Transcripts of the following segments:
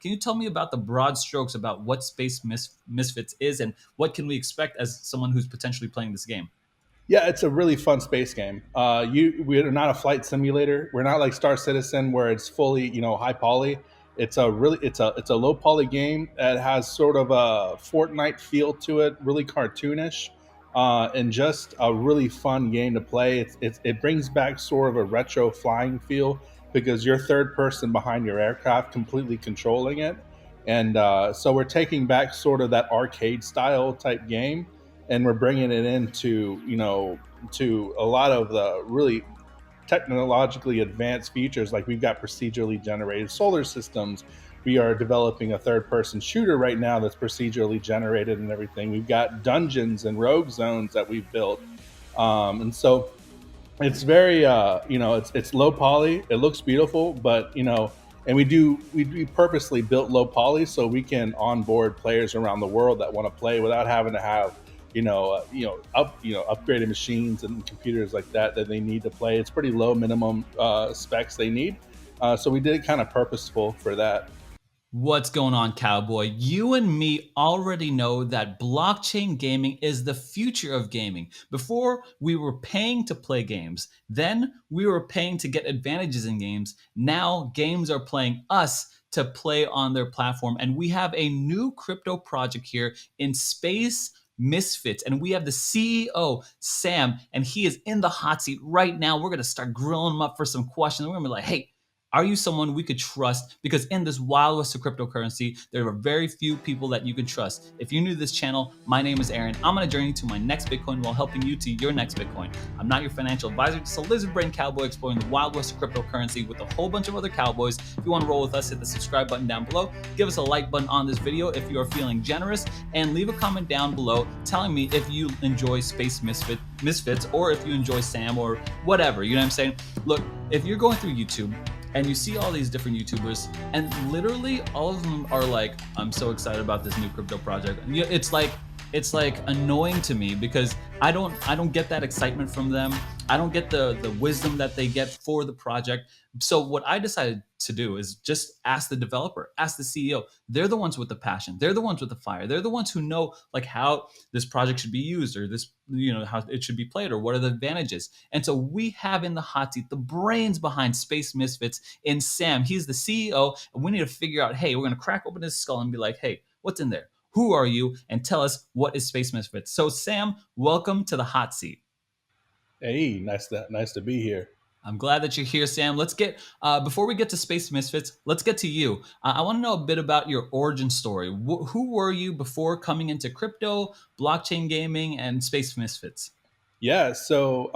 Can you tell me about the broad strokes about what Misfits is and what can we expect as someone who's potentially playing this game? Yeah, it's a really fun space game. We're not a flight simulator. We're not like Star Citizen where it's fully high poly. It's a low poly game that has sort of a Fortnite feel to it, really cartoonish, and just a really fun game to play. It brings back sort of a retro flying feel because you're third person behind your aircraft, completely controlling it, and so we're taking back sort of that arcade style type game, and we're bringing it into to a lot of the really technologically advanced features. Like we've got procedurally generated solar systems. We are developing a third person shooter right now that's procedurally generated and everything. We've got dungeons and rogue zones that we've built, and so it's very it's low poly. It looks beautiful, but and we purposely built low poly so we can onboard players around the world that want to play without having to have upgraded machines and computers like that they need to play. It's pretty low minimum specs they need, so we did it kind of purposeful for that. What's going on, cowboy? You and me already know that blockchain gaming is the future of gaming. Before, we were paying to play games. Then, we were paying to get advantages in games. Now, games are playing us to play on their platform. And we have a new crypto project here in Space Misfits. And we have the CEO, Sam, and he is in the hot seat right now. We're going to start grilling him up for some questions. We're going to be like, hey, are you someone we could trust? Because in this wild west of cryptocurrency, there are very few people that you can trust. If you're new to this channel, my name is Aaron. I'm on a journey to my next Bitcoin while helping you to your next Bitcoin. I'm not your financial advisor, just a lizard brain cowboy exploring the wild west of cryptocurrency with a whole bunch of other cowboys. If you want to roll with us, hit the subscribe button down below. Give us a like button on this video if you are feeling generous, and leave a comment down below telling me if you enjoy Space Misfits or if you enjoy Sam or whatever. You know what I'm saying? Look, if you're going through YouTube and you see all these different YouTubers, and literally all of them are like, "I'm so excited about this new crypto project." And it's like annoying to me because I don't get that excitement from them. I don't get the wisdom that they get for the project. So what I decided to do is just ask the developer, ask the CEO. They're the ones with the passion. They're the ones with the fire. They're the ones who know like how this project should be used, or this how it should be played, or what are the advantages. And so we have in the hot seat the brains behind Space Misfits in Sam. He's the CEO, and we need to figure out, hey, we're going to crack open his skull and be like, hey, what's in there? Who are you? And tell us, what is Space Misfits? So Sam, welcome to the hot seat. Hey, nice to be here. I'm glad that you're here, Sam. Let's get before we get to Space Misfits, let's get to you. I want to know a bit about your origin story. Who were you before coming into crypto, blockchain gaming, and Space Misfits? Yeah, so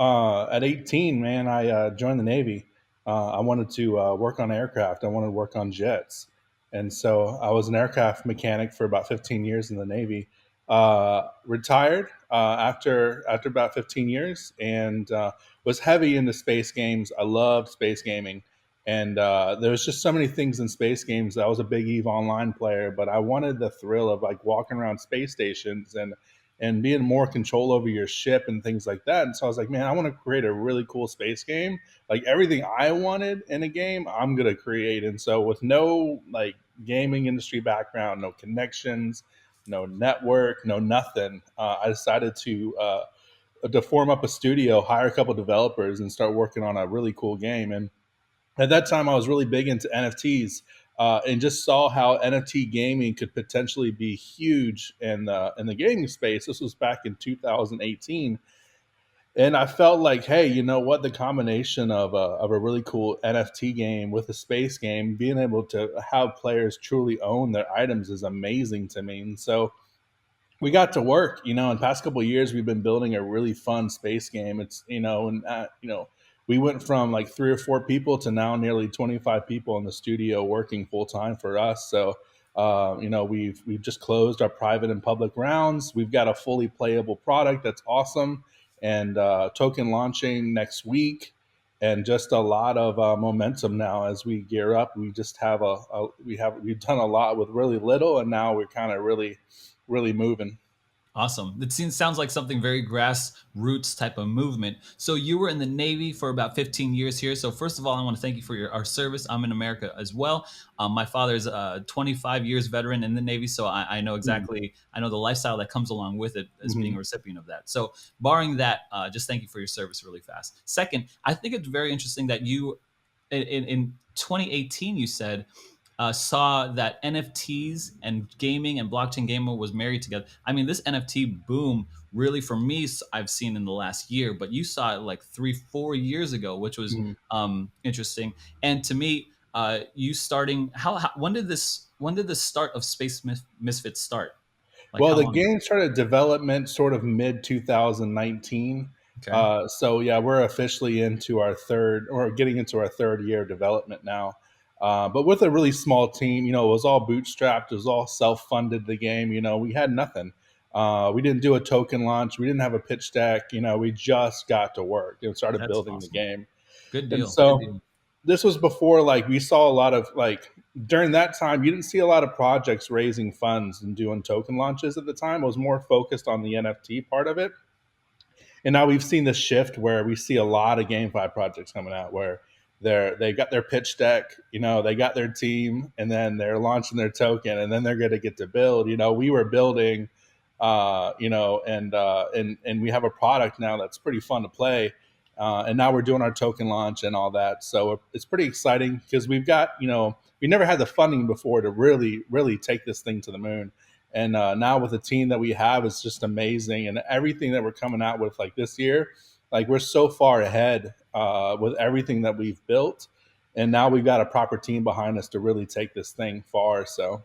at 18, man, I joined the Navy. I wanted to work on aircraft. I wanted to work on jets, and so I was an aircraft mechanic for about 15 years in the Navy. Retired after about 15 years, and was heavy into space games. I loved space gaming, and there was just so many things in space games. I was a big Eve Online player, but I wanted the thrill of like walking around space stations and being more control over your ship and things like that. And so I was like, man, I want to create a really cool space game. Like everything I wanted in a game, I'm gonna create. And so with no like gaming industry background, no connections, no network, no nothing, I decided to form up a studio, hire a couple developers, and start working on a really cool game. And at that time, I was really big into NFTs, and just saw how NFT gaming could potentially be huge in the gaming space. This was back in 2018, and I felt like, hey, you know what? The combination of a really cool NFT game with a space game, being able to have players truly own their items, is amazing to me. And so we got to work. In the past couple of years, we've been building a really fun space game. It's and we went from like 3 or 4 people to now nearly 25 people in the studio working full time for us. So we've just closed our private and public rounds. We've got a fully playable product that's awesome, and token launching next week. And just a lot of momentum now as we gear up. We just have we've done a lot with really little, and now we're kind of really moving. Awesome. Sounds like something very grassroots type of movement. So you were in the Navy for about 15 years here. So first of all, I want to thank you for our service. I'm in America as well. My father's a 25 years veteran in the Navy, so I know Mm-hmm. exactly. I know the lifestyle that comes along with it as being Mm-hmm. a recipient of that. So barring that, just thank you for your service really fast. Second, I think it's very interesting that you in 2018 you said saw that NFTs and gaming and blockchain gaming was married together. I mean, this NFT boom really for me I've seen in the last year, but you saw it like 3 4 years ago, which was interesting. And to me, you starting how when did the start of Misfits start? Like Well, how the long ago? game started development sort of mid 2019. Okay, So yeah, we're officially into our third, or getting into our third year of development now. But with a really small team, it was all bootstrapped. It was all self-funded. The game, we had nothing. We didn't do a token launch. We didn't have a pitch deck. We just got to work and started that's building the awesome. game. Good And deal. Good so deal. this was before, like, we saw a lot of, like, during that time you didn't see a lot of projects raising funds and doing token launches. At the time it was more focused on the NFT part of it. And now we've seen this shift where we see a lot of GameFi projects coming out where they got their pitch deck, they got their team, and then they're launching their token, and then they're going to get to build. We were building, and we have a product now that's pretty fun to play, and now we're doing our token launch and all that. So it's pretty exciting because we've got, we never had the funding before to really, really take this thing to the moon. And now with the team that we have, it's just amazing. And everything that we're coming out with, like this year, like we're so far ahead with everything that we've built. And now we've got a proper team behind us to really take this thing far. So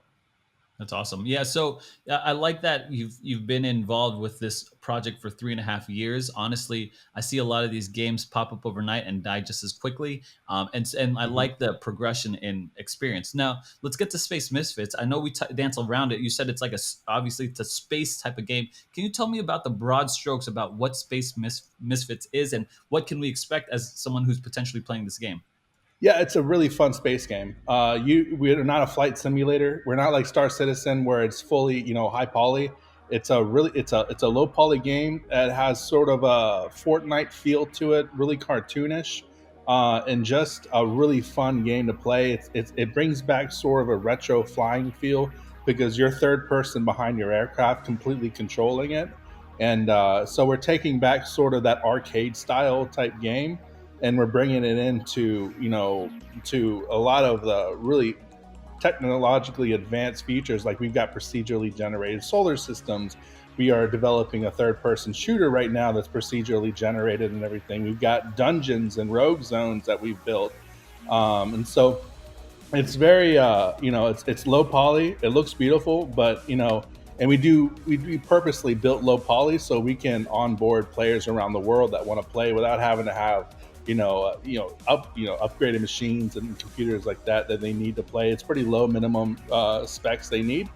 That's awesome. Yeah, so I like that you've been involved with this project for 3.5 years. Honestly, I see a lot of these games pop up overnight and die just as quickly. And I mhm. like the progression in experience. Now let's get to Space Misfits. I know we dance around it. You said it's like obviously it's a space type of game. Can you tell me about the broad strokes about what Space Misfits is and what can we expect as someone who's potentially playing this game? Yeah, it's a really fun space game. We're not a flight simulator. We're not like Star Citizen where it's fully, high poly. It's a low poly game that has sort of a Fortnite feel to it, really cartoonish, and just a really fun game to play. It brings back sort of a retro flying feel because you're third person behind your aircraft, completely controlling it, and so we're taking back sort of that arcade style type game, and we're bringing it into, to a lot of the really technologically advanced features. Like, we've got procedurally generated solar systems. We are developing a third person shooter right now that's procedurally generated and everything. We've got dungeons and rogue zones that we've built, and so it's very, it's low poly. It looks beautiful, but and we purposely built low poly so we can onboard players around the world that want to play without having to have, upgraded machines and computers like that they need to play. It's pretty low minimum specs they need,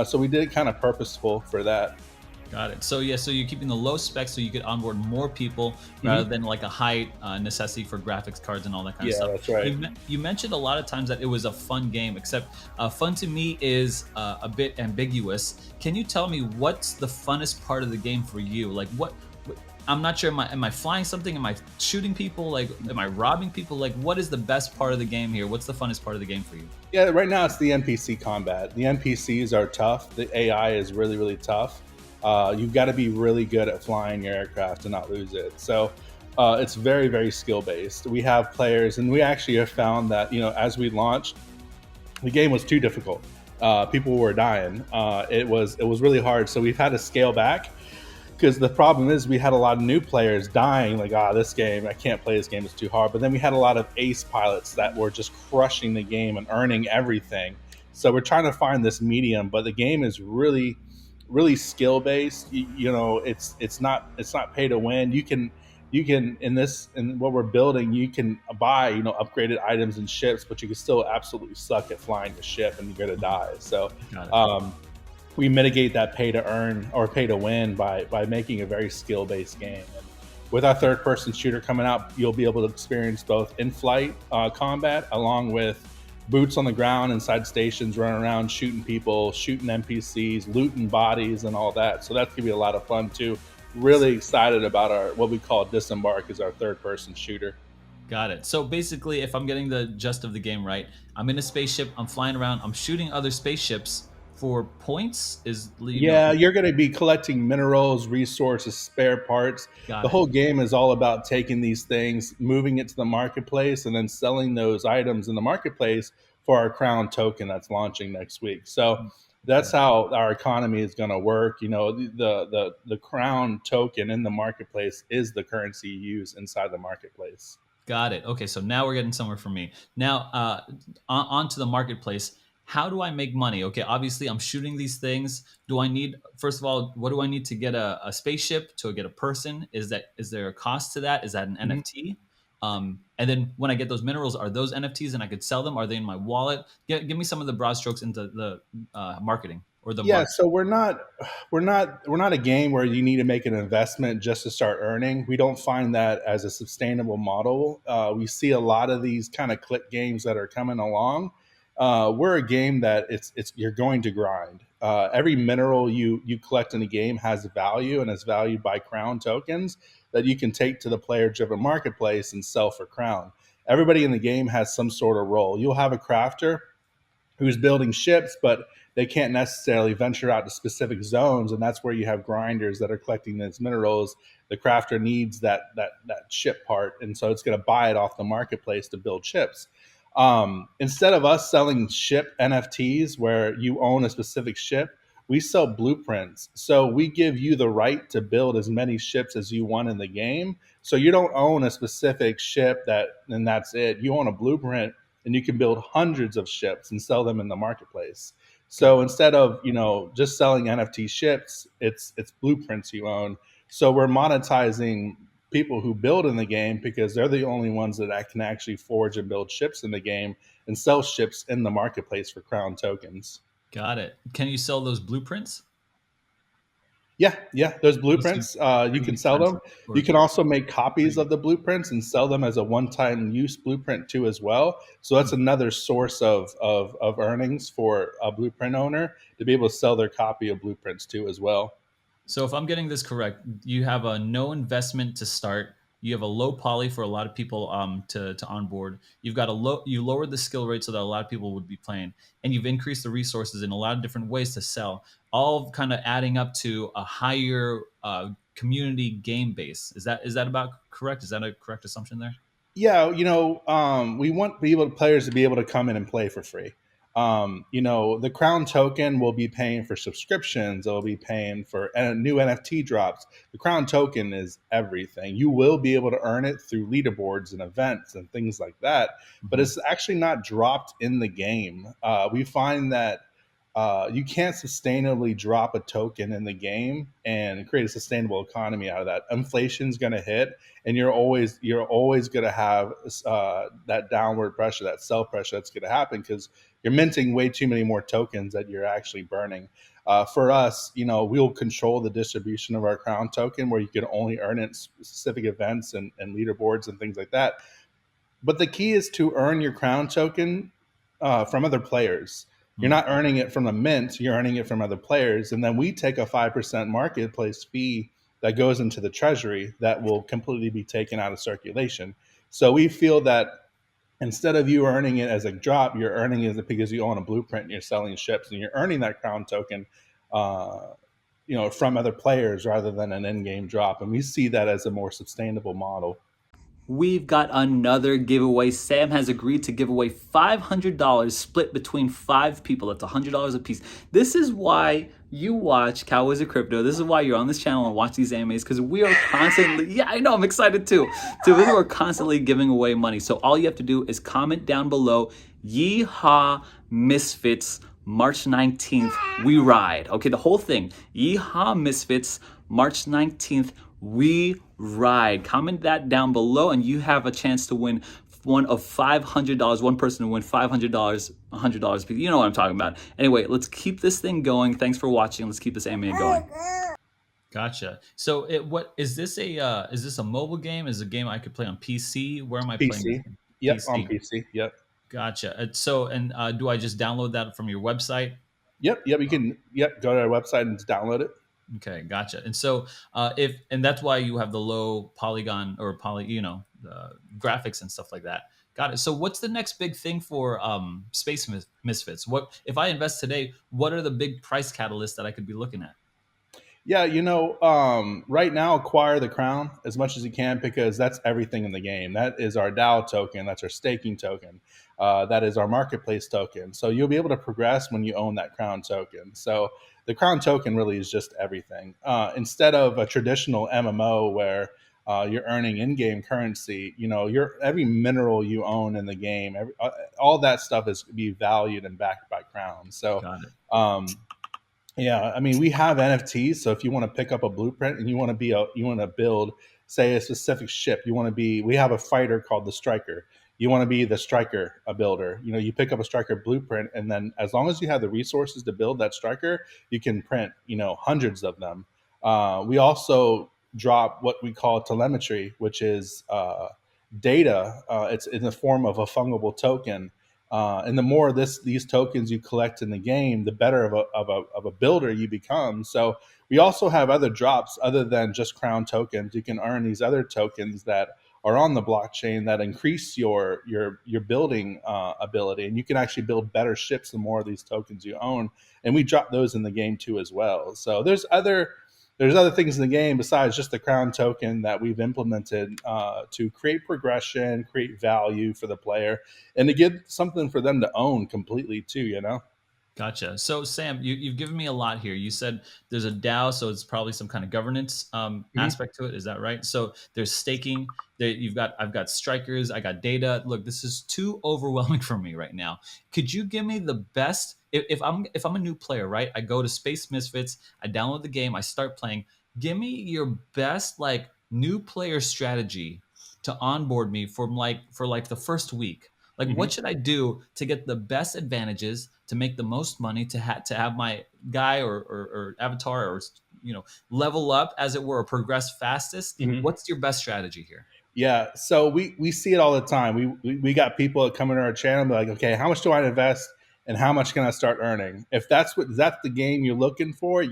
so we did it kind of purposeful for that. Got it. So yeah, so you're keeping the low specs so you could onboard more people rather Hmm. than like a high necessity for graphics cards and all that kind of Yeah, stuff. that's right. You mentioned a lot of times that it was a fun game, except fun to me is a bit ambiguous. Can you tell me what's the funnest part of the game for you? Like I'm not sure. Am I flying something? Am I shooting people? Like, am I robbing people? Like, what is the best part of the game here? What's the funnest part of the game for you? Yeah, right now it's the NPC combat. The NPCs are tough. The AI is really, really tough. You've got to be really good at flying your aircraft to not lose it. So it's very, very skill based. We have players, and we actually have found that, as we launched, the game was too difficult. People were dying. It was really hard. So we've had to scale back because the problem is we had a lot of new players dying, like, this game, I can't play this game, it's too hard. But then we had a lot of ace pilots that were just crushing the game and earning everything. So we're trying to find this medium, but the game is really, really skill based. It's not pay to win. You can in what we're building, you can buy, upgraded items and ships, but you can still absolutely suck at flying the ship and you're gonna Mhm. die. So Got it. um, we mitigate that pay to earn or pay to win by making a very skill based game. And with our third person shooter coming out, you'll be able to experience both in flight combat along with boots on the ground inside stations, running around shooting people, shooting NPCs, looting bodies, and all that. So that's gonna be a lot of fun too. Really excited about our what we call Disembark is our third person shooter. Got it. So basically, if I'm getting the gist of the game right, I'm in a spaceship, I'm flying around, I'm shooting other spaceships for points. Yeah, you're going to be collecting minerals, resources, spare parts. The Got it. whole game is all about taking these things, moving it to the marketplace, and then selling those items in the marketplace for our crown token that's launching next week. So that's Got it. how our economy is going to work. You know, the crown token in the marketplace is the currency you use inside the marketplace. Got it. Okay, so now we're getting somewhere for me. Now, onto the marketplace. How do I make money? Okay, obviously I'm shooting these things. Do I need, first of all, what do I need to get a spaceship to get a person? Is there a cost to that? Is that an Mhm. NFT? And then when I get those minerals, are those NFTs and I could sell them? Are they in my wallet? Give me some of the broad strokes into the marketing or the Yeah, market. so we're not a game where you need to make an investment just to start earning. We don't find that as a sustainable model. We see a lot of these kind of click games that are coming along. We're a game that it's you're going to grind. Every mineral you collect in a game has value and is valued by crown tokens that you can take to the player-driven marketplace and sell for crown. Everybody in the game has some sort of role. You'll have a crafter who's building ships, but they can't necessarily venture out to specific zones, and that's where you have grinders that are collecting these minerals. The crafter needs that ship part, and so it's going to buy it off the marketplace to build ships. Instead of us selling ship NFTs where you own a specific ship, we sell blueprints. So we give you the right to build as many ships as you want in the game. So you don't own a specific ship that and that's it. You own a blueprint and you can build hundreds of ships and sell them in the marketplace. Got So instead of just selling NFT ships, it's blueprints you own. So we're monetizing people who build in the game because they're the only ones that can actually forge and build ships in the game and sell ships in the marketplace for crown tokens. got it. Can you sell those blueprints? Yeah, yeah, those Those seem blueprints, you pretty can sell expensive them. You or can also make copies pretty of good. the blueprints and sell them as a one-time use blueprint too as well. So that's another source of earnings for a blueprint owner to be able to sell their copy of blueprints too as well. So if I'm getting this correct, you have a no investment to start. You have a low poly for a lot of people to onboard. You've got a low you lowered the skill rate so that a lot of people would be playing, and you've increased the resources in a lot of different ways to sell. All kind of adding up to a higher community game base. Is that about correct? Is that a correct assumption there? Yeah, we want people players to be able to come in and play for free. The crown token will be paying for subscriptions. It'll be paying for new NFT drops. The crown token is everything. You will be able to earn it through leaderboards and events and things like that, but Mhm. it's actually not dropped in the game. We find that you can't sustainably drop a token in the game and create a sustainable economy out of that. Inflation's going to hit, and you're always going to have that downward pressure, that sell pressure that's going to happen because you're minting way too many more tokens that you're actually burning. For us, we'll control the distribution of our crown token where you can only earn it in specific events and leaderboards and things like that. But the key is to earn your crown token from other players. You're Mm. not earning it from a mint, you're earning it from other players. And then we take a 5% marketplace fee that goes into the treasury that will completely be taken out of circulation. So we feel that instead of you earning it as a drop, you're earning it because you own a blueprint and you're selling ships and you're earning that crown token. From other players rather than an in-game drop, and we see that as a more sustainable model. We've got another giveaway. Sam has agreed to give away $500 split between five people. That's $100 a piece. This is why you watch Cowboys of Crypto. This is why you're on this channel and watch these animes because we are constantly, yeah, I know, I'm excited too. So we are constantly giving away money. So all you have to do is comment down below, Yeehaw Misfits, March 19th, we ride. Okay, the whole thing. Yeehaw Misfits, March 19th, we ride. Comment that down below, and you have a chance to win one of $500. One person to win $500, $100. You know what I'm talking about. Anyway, let's keep this thing going. Thanks for watching. Let's keep this anime going. Gotcha. So, what is this a is this a mobile game? Is it a game I could play on PC? Where am I playing this PC. game? Yep, on PC. PC. Yep. Gotcha. Do I just download that from your website? Yep, you can. Yep, go to our website and just download it. Okay, gotcha. And so, if and that's why you have the low polygon or graphics and stuff like that. Got it. So, what's the next big thing for Misfits? What if I invest today? What are the big price catalysts that I could be looking at? Yeah, right now acquire the crown as much as you can because that's everything in the game. That is our DAO token. That's our staking token. That is our marketplace token. So you'll be able to progress when you own that crown token. So the crown token really is just everything. Instead of a traditional MMO where you're earning in-game currency, your every mineral you own in the game, all that stuff is be valued and backed by crown. So Got it. um, yeah, I mean, we have NFTs. So if you want to pick up a blueprint and you want to build, say, a specific ship, we have a fighter called the Striker. You want to be the Striker, a builder. You pick up a Striker blueprint, and then as long as you have the resources to build that Striker, you can print, hundreds of them. We also drop what we call telemetry, which is data. It's in the form of a fungible token, and the more these tokens you collect in the game, the better of a builder you become. So we also have other drops other than just crown tokens. You can earn these other tokens that are on the blockchain that increase your building ability, and you can actually build better ships the more of these tokens you own. And we drop those in the game too as well. So there's other things in the game besides just the crown token that we've implemented to create progression, create value for the player, and to give something for them to own completely too. Gotcha. So, Sam, you've given me a lot here. You said there's a DAO, so it's probably some kind of governance Mhm. aspect to it. Is that right? So there's staking. I've got strikers. I got data. Look, this is too overwhelming for me right now. Could you give me the best? If I'm a new player, right? I go to Space Misfits. I download the game. I start playing. Give me your best like new player strategy to onboard me for the first week. Like, what Mhm. should I do to get the best advantages, to make the most money, to have my guy or avatar or level up as it were, or progress fastest? Mhm. What's your best strategy here? Yeah, so we see it all the time. We got people that come into our channel and be like, okay, how much do I invest and how much can I start earning? If that's the game you're looking for,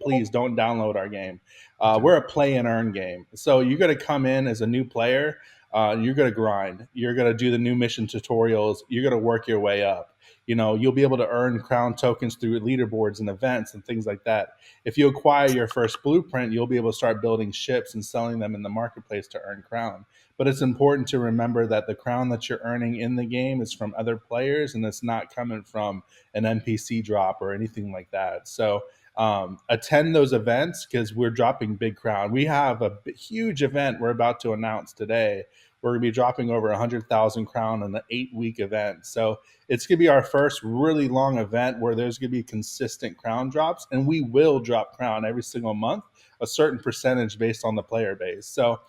please don't download our game. Okay, We're a play and earn game, so you're going to come in as a new player. You're going to grind. You're going to do the new mission tutorials. You're going to work your way up. You'll be able to earn crown tokens through leaderboards and events and things like that. If you acquire your first blueprint, you'll be able to start building ships and selling them in the marketplace to earn crown. But it's important to remember that the crown that you're earning in the game is from other players and it's not coming from an NPC drop or anything like that. So attend those events because we're dropping big crown. We have a huge event we're about to announce today. We're going to be dropping over 100,000 crown in an 8-week event. So it's going to be our first really long event where there's going to be consistent crown drops, and we will drop crown every single month, a certain percentage based on the player base. So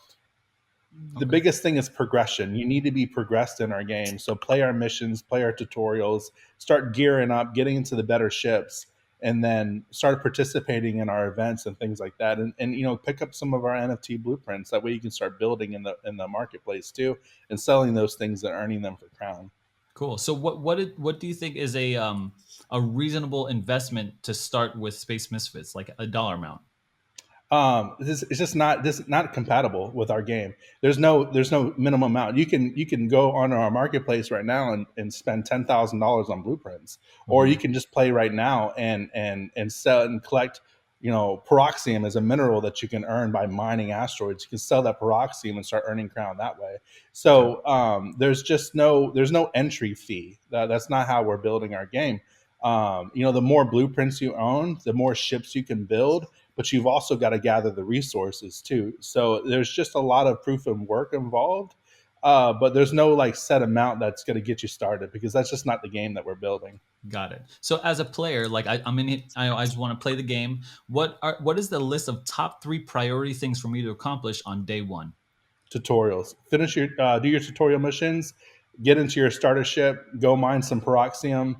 the okay, biggest thing is progression. You need to be progressed in our game. So play our missions, play our tutorials, start gearing up, getting into the better ships, and then start participating in our events and things like that. And pick up some of our NFT blueprints. That way you can start building in the marketplace too and selling those things and earning them for crown. cool. So what do you think is a reasonable investment to start with Space Misfits, like a dollar amount? It's just not compatible with our game. There's no minimum amount. You can go on our marketplace right now and spend $10,000 on blueprints, or you Mhm. can just play right now and sell and collect. Peroxium is a mineral that you can earn by mining asteroids. You can sell that peroxium and start earning crown that way. Okay, So there's no entry fee. That's not how we're building our game. The more blueprints you own, the more ships you can build, but you've also got to gather the resources too. So there's just a lot of proof of work involved, but there's no like set amount that's going to get you started because that's just not the game that we're building. got it. So as a player, like I'm in it, I just want to play the game. What is the list of top three priority things for me to accomplish on day one? Tutorials. Do your tutorial missions, get into your starter ship, go mine some peroxium,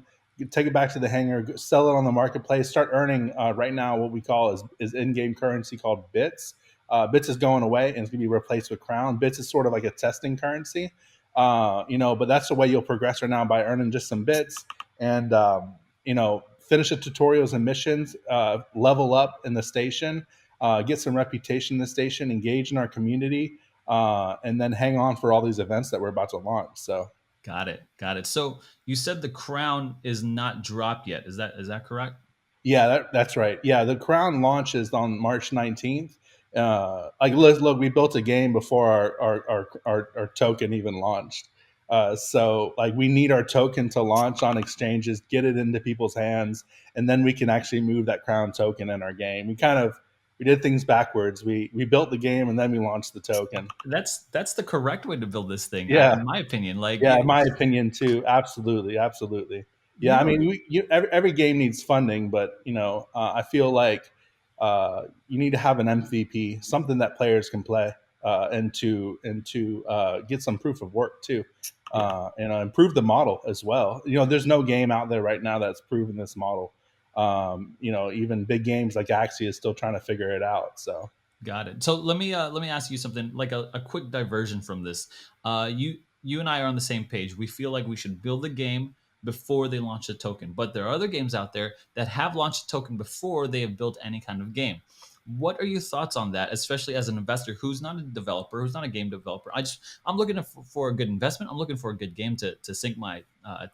take it back to the hangar, sell it on the marketplace, start earning right now what we call is in-game currency called bits. Bits is going away and it's going to be replaced with crown. Bits is sort of like a testing currency. But that's the way you'll progress right now, by earning just some bits and finish the tutorials and missions, level up in the station, get some reputation in the station, engage in our community, and then hang on for all these events that we're about to launch. So Got it. Got it. So you said the crown is not dropped yet. Is that correct? yeah, that's right. Yeah, the crown launches on March 19th. Look, we built a game before our token even launched. So like we need our token to launch on exchanges, get it into people's hands, and then we can actually move that crown token in our game. We did things backwards. We built the game and then we launched the token. That's the correct way to build this thing, Yeah, in my opinion. Like yeah, in my opinion too. Absolutely, absolutely. Yeah, I you mean, every game needs funding, but I feel like you need to have an MVP, something that players can play, and to get some proof of work too, Yeah. and improve the model as well. There's no game out there right now that's proven this model. Even big games like Axie is still trying to figure it out. So Got it. So let me ask you something, like a quick diversion from this. You and I are on the same page. We feel like we should build a game before they launch a token, but there are other games out there that have launched a token before they have built any kind of game. What are your thoughts on that, especially as an investor who's not a developer, who's not a game developer? I'm looking for a good investment. I'm looking for a good game to sink my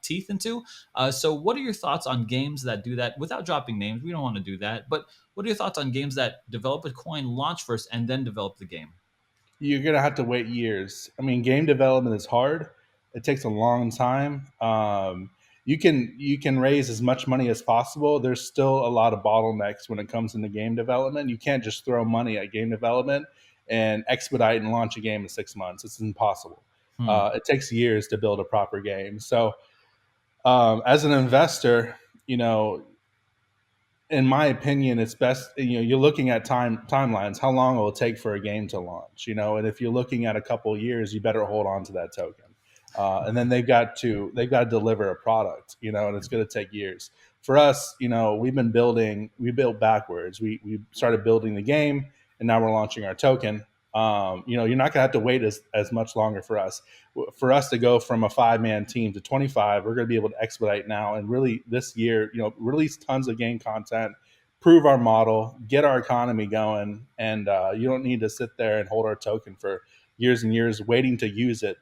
teeth into. So, what are your thoughts on games that do that without dropping names? We don't want to do that, but what are your thoughts on games that develop a coin, launch first, and then develop the game? you're gonna have to wait years. I mean, game development is hard. It takes a long time. You can raise as much money as possible. There's still a lot of bottlenecks when it comes into game development. You can't just throw money at game development and expedite and launch a game in 6 months. It's impossible. Hmm. It takes years to build a proper game. So, as an investor, you know, in my opinion, it's best. You're looking at timelines, how long it will take for a game to launch. And if you're looking at a couple of years, you better hold on to that token. And then they've got to deliver a product. And it's going to take years. For us, we built backwards. We started building the game, and now we're launching our token. You're not going to have to wait as much longer for us. For us to go from a 5-man team to 25, we're going to be able to expedite now and really this year, release tons of game content, prove our model, get our economy going, and you don't need to sit there and hold our token for years and years waiting to use it.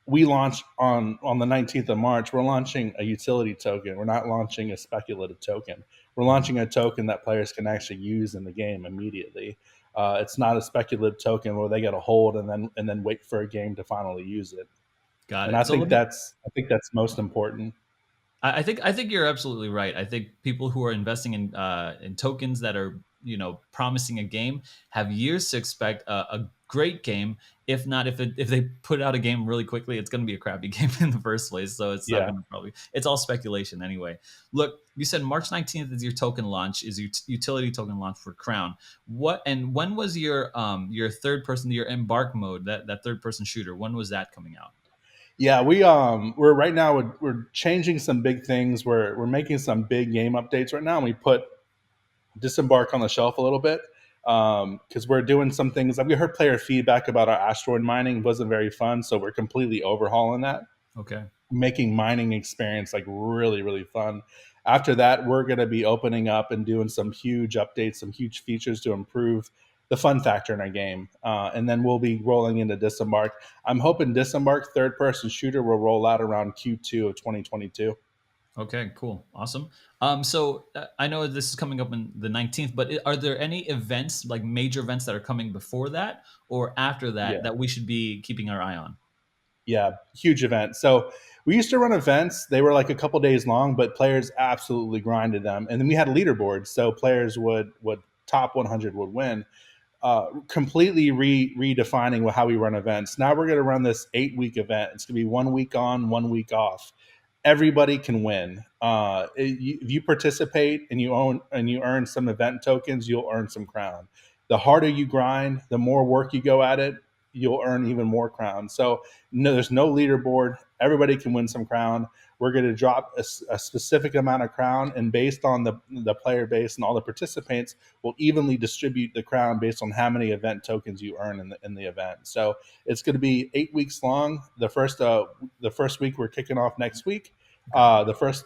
We launch on the 19th of March. We're launching a utility token. We're not launching a speculative token. We're launching a token that players can actually use in the game immediately. It's not a speculative token where they got to hold and then wait for a game to finally use it. Got And it. I So think let me that's most important. I think you're absolutely right. I think people who are investing in tokens that are promising a game have years to expect a great game. If not, if they put out a game really quickly, it's going to be a crappy game in the first place. So it's not Yeah. going to probably. It's all speculation anyway. Look, you said March 19th is your token launch, is your utility token launch for Crown. What and when was your third person, your embark mode, that third person shooter? When was that coming out? Yeah, we're right now we're changing some big things. We're making some big game updates right now, and we put Disembark on the shelf a little bit because we're doing some things. Like we heard player feedback about our asteroid mining wasn't very fun, so we're completely overhauling that, Okay. making mining experience like really really fun. After that, we're going to be opening up and doing some huge updates, some huge features to improve the fun factor in our game, and then we'll be rolling into Disembark. I'm hoping Disembark third person shooter will roll out around Q2 of 2022. Okay, cool. Awesome. So I know this is coming up on the 19th, but are there any events, like major events that are coming before that or after that, Yeah. that we should be keeping our eye on? Yeah, huge event. So we used to run events. They were like a couple days long, but players absolutely grinded them. And then we had leaderboards, so players would top 100 would win. Completely redefining how we run events. Now we're going to run this 8-week event. It's going to be 1 week on, 1 week off. Everybody can win. If you participate and you earn some event tokens, you'll earn some crown. The harder you grind, the more work you go at it, you'll earn even more crown. So no, there's no leaderboard. Everybody can win some crown. we're going to drop a specific amount of crown, and based on the player base and all the participants, we'll evenly distribute the crown based on how many event tokens you earn in the event. So it's going to be 8 weeks long. The first week we're kicking off next week. Okay. The first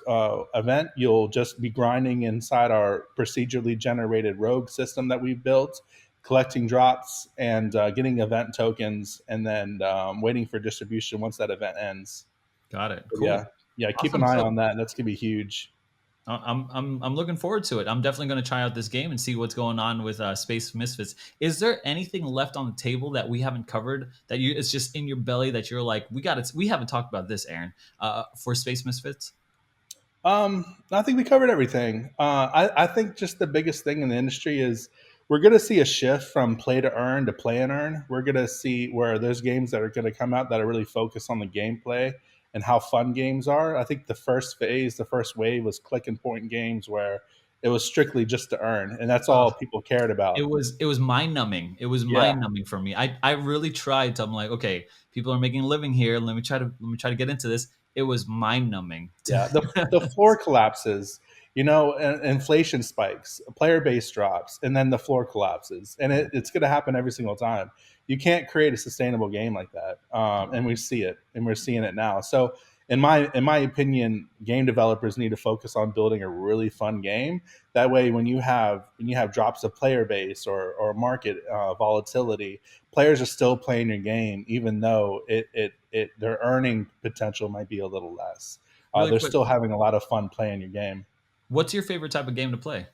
event, you'll just be grinding inside our procedurally generated rogue system that we've built, collecting drops and getting event tokens, and then waiting for distribution once that event ends. Got it. But Cool. yeah, keep an Awesome. eye So on that. That's gonna be huge. I'm looking forward to it. I'm definitely going to try out this game and see what's going on with Space Misfits. Is there anything left on the table that we haven't covered that you it's just in your belly that you're like we got it? We haven't talked about this, Aaron, for Space Misfits. I think we covered everything. I think just the biggest thing in the industry is we're going to see a shift from play to earn to play and earn. We're going to see where there's games that are going to come out that are really focused on the gameplay and how fun games are. I think the first phase, the first wave was click and point games where it was strictly just to earn, and that's all people cared about. It was mind numbing. It was Yeah, mind numbing for me. I really tried to. I'm like, okay, people are making a living here. Let me try to get into this. It was mind numbing. yeah. The floor collapses, inflation spikes, player base drops, and then the floor collapses, and it's going to happen every single time. You can't create a sustainable game like that, and we see it, and we're seeing it now. So, in my opinion, game developers need to focus on building a really fun game. That way, when you have drops of player base or market volatility, players are still playing your game, even though their earning potential might be a little less. Really They're quick, still having a lot of fun playing your game. what's your favorite type of game to play?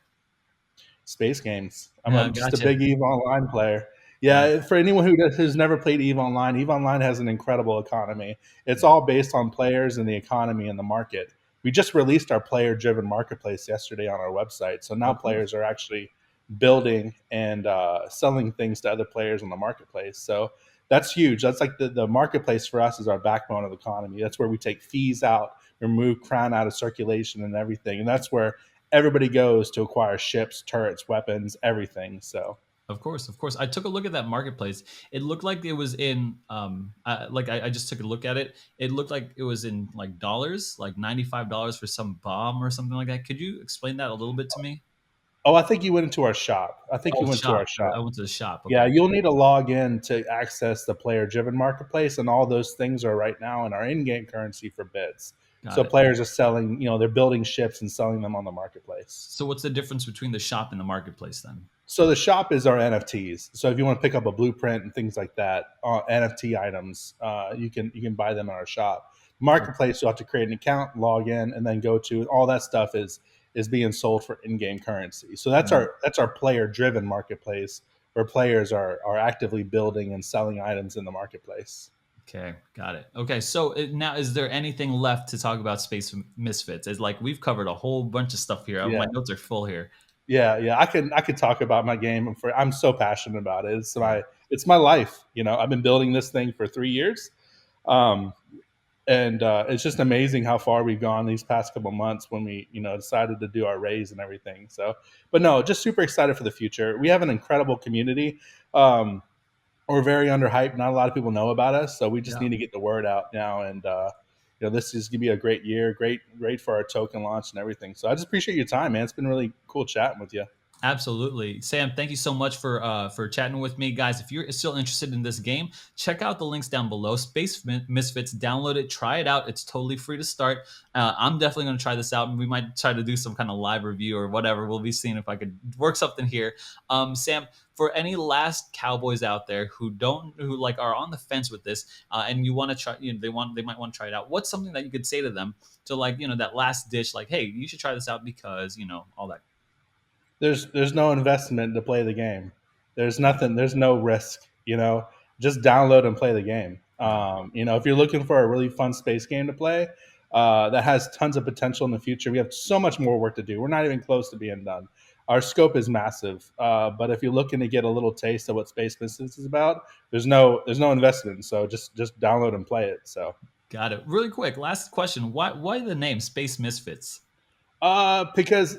Space games. I'm just a Gotcha. big Eve Online player. Got Yeah, for anyone who's never played Eve Online has an incredible economy. It's yeah. all based on players and the economy and the market. We just released our player-driven marketplace yesterday on our website, so now Oh, cool. players are actually building and selling things to other players on the marketplace. So that's huge. That's like the marketplace for us is our backbone of the economy. That's where we take fees out, remove crown out of circulation and everything, and that's where everybody goes to acquire ships, turrets, weapons, everything. So Of course, of course. I took a look at that marketplace. It looked like it was in, like I just took a look at it. It looked like it was in like dollars, like $95 for some bomb or something like that. Could you explain that a little bit to me? oh, I think you went into our shop. I think Oh, you went to our shop. shop. I went to the shop. Yeah, Okay. you'll need to log in to access the player driven marketplace, and all those things are right now in our in game currency for bids. Got So it. players are selling, they're building ships and selling them on the marketplace. So what's the difference between the shop and the marketplace then? So the shop is our NFTs. So if you want to pick up a blueprint and things like that, NFT items, you can buy them in our shop. Oh, Marketplace, you'll have to create an account, log in, and then go to all that stuff is being sold for in-game currency. So that's mm, our player-driven marketplace where players are actively building and selling items in the marketplace. okay, got it. Okay, so now is there anything left to talk about Space Misfits? It's like we've covered a whole bunch of stuff here. My Yeah, notes are full here. yeah. I could talk about my game. I'm so passionate about it. It's Yeah. my life. I've been building this thing for 3 years. Um, and it's just amazing how far we've gone these past couple months when we decided to do our raise and everything. So but no, just super excited for the future. We have an incredible community. We're very underhyped. Not a lot of people know about us, so we just Yeah. need to get the word out now. And this is gonna be a great year, great for our token launch and everything. So I just appreciate your time, man. It's been really cool chatting with you. Absolutely. Sam, thank you so much for chatting with me. Guys, if you're still interested in this game, check out the links down below. Space Misfits, download it, try it out. It's totally free to start. I'm definitely going to try this out, and we might try to do some kind of live review or whatever. We'll be seeing if I could work something here. Sam, for any last cowboys out there who like are on the fence with this, and you want to try, they might want to try it out. What's something that you could say to them to like, that last ditch, like, hey, you should try this out because all that. There's no investment to play the game. There's nothing. There's no risk. Just download and play the game. Yeah. If you're looking for a really fun space game to play that has tons of potential in the future, we have so much more work to do. We're not even close to being done. Our scope is massive, but if you're looking to get a little taste of what space business is about, there's no investment. So just download and play it. So Got it. Really quick, last question. Why the name Space Misfits? because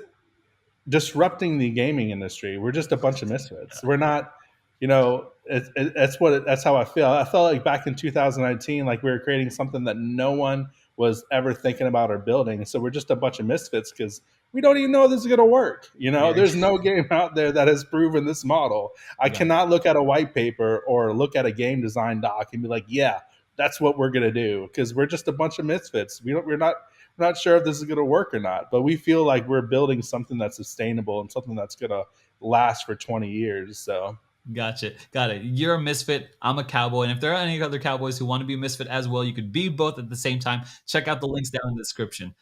disrupting the gaming industry. We're just a bunch of misfits. We're not, that's how I feel. I felt like back in 2019, like we were creating something that no one was ever thinking about or building. So we're just a bunch of misfits because we don't even know this is going to work. You know, Yeah, there's no game out there that has proven this model. I got cannot look at a white paper or look at a game design doc and be like, yeah, that's what we're going to do, because we're just a bunch of misfits. We're not sure if this is going to work or not, but we feel like we're building something that's sustainable and something that's going to last for 20 years. So Gotcha. Got it. You're a misfit. I'm a cowboy. And if there are any other cowboys who want to be a misfit as well, you could be both at the same time. Check out the links down in the description.